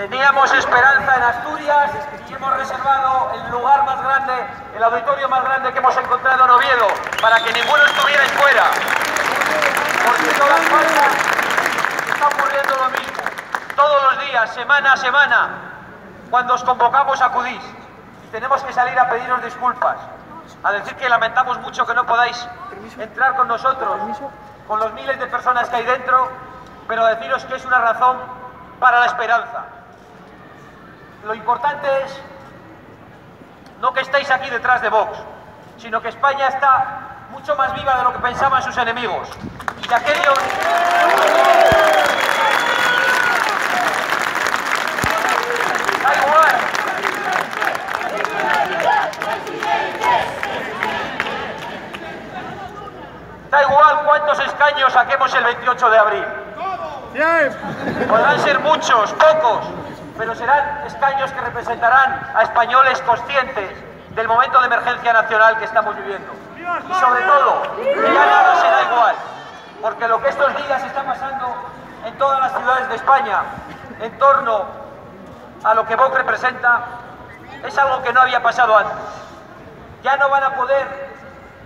Teníamos esperanza en Asturias y hemos reservado el lugar más grande, el auditorio más grande que hemos encontrado en Oviedo, para que ninguno estuviera ahí fuera. Porque en todas partes está ocurriendo lo mismo. Todos los días, semana a semana, cuando os convocamos acudís. Y tenemos que salir a pediros disculpas, a decir que lamentamos mucho que no podáis entrar con nosotros, con los miles de personas que hay dentro, pero a deciros que es una razón para la esperanza. Lo importante es no que estéis aquí detrás de Vox, sino que España está mucho más viva de lo que pensaban sus enemigos. Y de aquellos... Da igual. Da igual cuántos escaños saquemos el 28 de abril. Podrán ser muchos, pocos, pero serán escaños que representarán a españoles conscientes del momento de emergencia nacional que estamos viviendo. Y sobre todo, que ya nada será igual, porque lo que estos días está pasando en todas las ciudades de España en torno a lo que Vox representa es algo que no había pasado antes. Ya no van a poder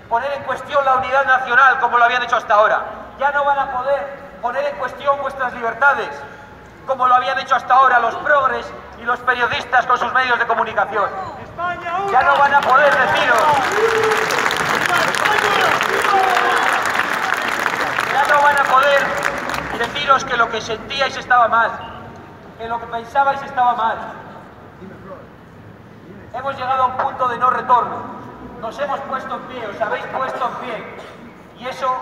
poner en cuestión la unidad nacional como lo habían hecho hasta ahora. Ya no van a poder poner en cuestión vuestras libertades como lo habían hecho hasta ahora los progres y los periodistas con sus medios de comunicación. Ya no van a poder deciros... Ya no van a poder deciros que lo que sentíais estaba mal, que lo que pensabais estaba mal. Hemos llegado a un punto de no retorno. Nos hemos puesto en pie, os habéis puesto en pie. Y eso,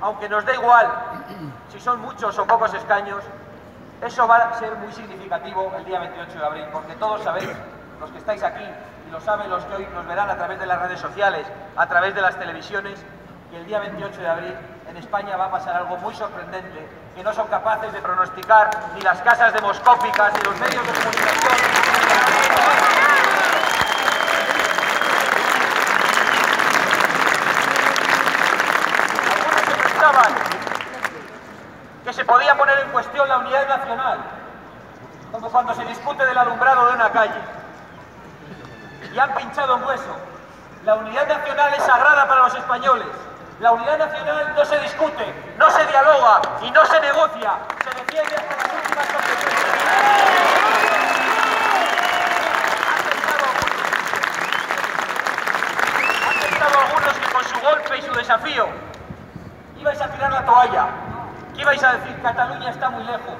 aunque nos da igual si son muchos o pocos escaños, eso va a ser muy significativo el día 28 de abril, porque todos sabéis, los que estáis aquí, y lo saben los que hoy nos verán a través de las redes sociales, a través de las televisiones, que el día 28 de abril en España va a pasar algo muy sorprendente, que no son capaces de pronosticar ni las casas demoscópicas, ni los medios de comunicación. Algunos se pensaban que se podía poner en cuestión la unidad nacional, como cuando se discute del alumbrado de una calle. Y han pinchado en hueso. La unidad nacional es sagrada para los españoles. La unidad nacional no se discute, no se dialoga y no se negocia. Se defiende hasta las últimas consecuencias. Han pensado algunos que con su golpe y su desafío ibais a tirar la toalla. ¿Qué ibais a decir? Cataluña está muy lejos.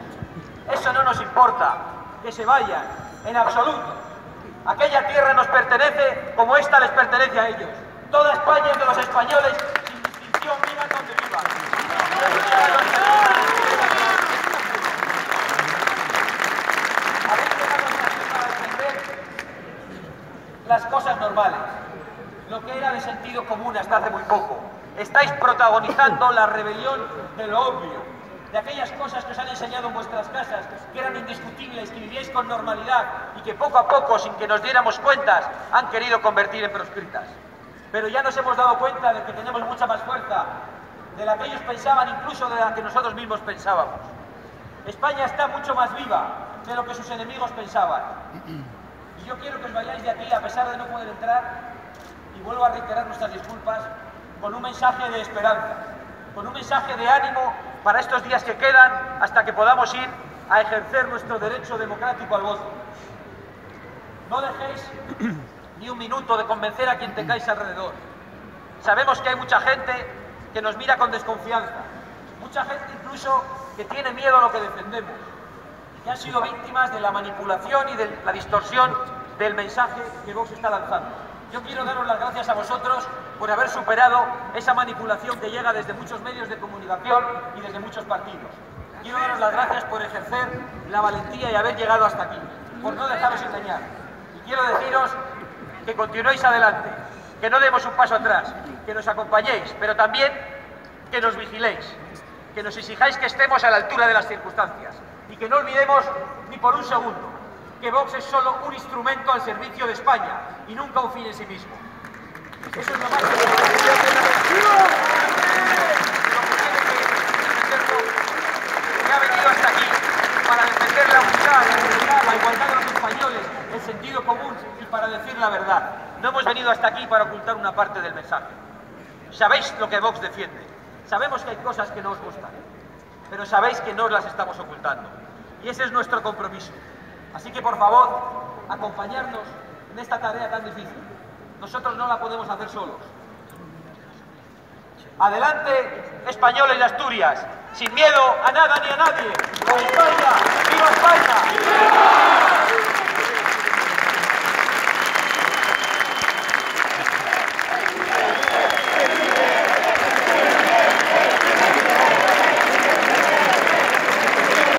Eso no nos importa. Que se vayan. En absoluto. Aquella tierra nos pertenece como esta les pertenece a ellos. Toda España es de los españoles, sin distinción, vivan donde vivan. Habéis llegado aquí para defender las cosas normales. Lo que era de sentido común hasta hace muy poco. Estáis protagonizando la rebelión de lo obvio, de aquellas cosas que os han enseñado en vuestras casas, que eran indiscutibles, que vivíais con normalidad y que poco a poco, sin que nos diéramos cuentas, han querido convertir en proscritas. Pero ya nos hemos dado cuenta de que tenemos mucha más fuerza de la que ellos pensaban, incluso de la que nosotros mismos pensábamos. España está mucho más viva de lo que sus enemigos pensaban. Y yo quiero que os vayáis de aquí, a pesar de no poder entrar, y vuelvo a reiterar nuestras disculpas, con un mensaje de esperanza, con un mensaje de ánimo para estos días que quedan hasta que podamos ir a ejercer nuestro derecho democrático al voto. No dejéis ni un minuto de convencer a quien tengáis alrededor. Sabemos que hay mucha gente que nos mira con desconfianza, mucha gente incluso que tiene miedo a lo que defendemos, que han sido víctimas de la manipulación y de la distorsión del mensaje que Vox está lanzando. Yo quiero daros las gracias a vosotros por haber superado esa manipulación que llega desde muchos medios de comunicación y desde muchos partidos. Quiero daros las gracias por ejercer la valentía y haber llegado hasta aquí, por no dejaros engañar. Y quiero deciros que continuéis adelante, que no demos un paso atrás, que nos acompañéis, pero también que nos vigiléis, que nos exijáis que estemos a la altura de las circunstancias y que no olvidemos ni por un segundo que Vox es solo un instrumento al servicio de España y nunca un fin en sí mismo. Eso es lo más que ha venido hasta aquí para defender la unidad, la libertad, la y para decir la verdad. No hemos venido hasta aquí para ocultar una parte del mensaje. Sabéis lo que Vox defiende. Sabemos que hay cosas que no os gustan, pero sabéis que no os las estamos ocultando. Y ese es nuestro compromiso. Así que, por favor, acompañarnos en esta tarea tan difícil. Nosotros no la podemos hacer solos. Adelante, españoles de Asturias, sin miedo a nada ni a nadie. ¡Viva España! ¡Viva España!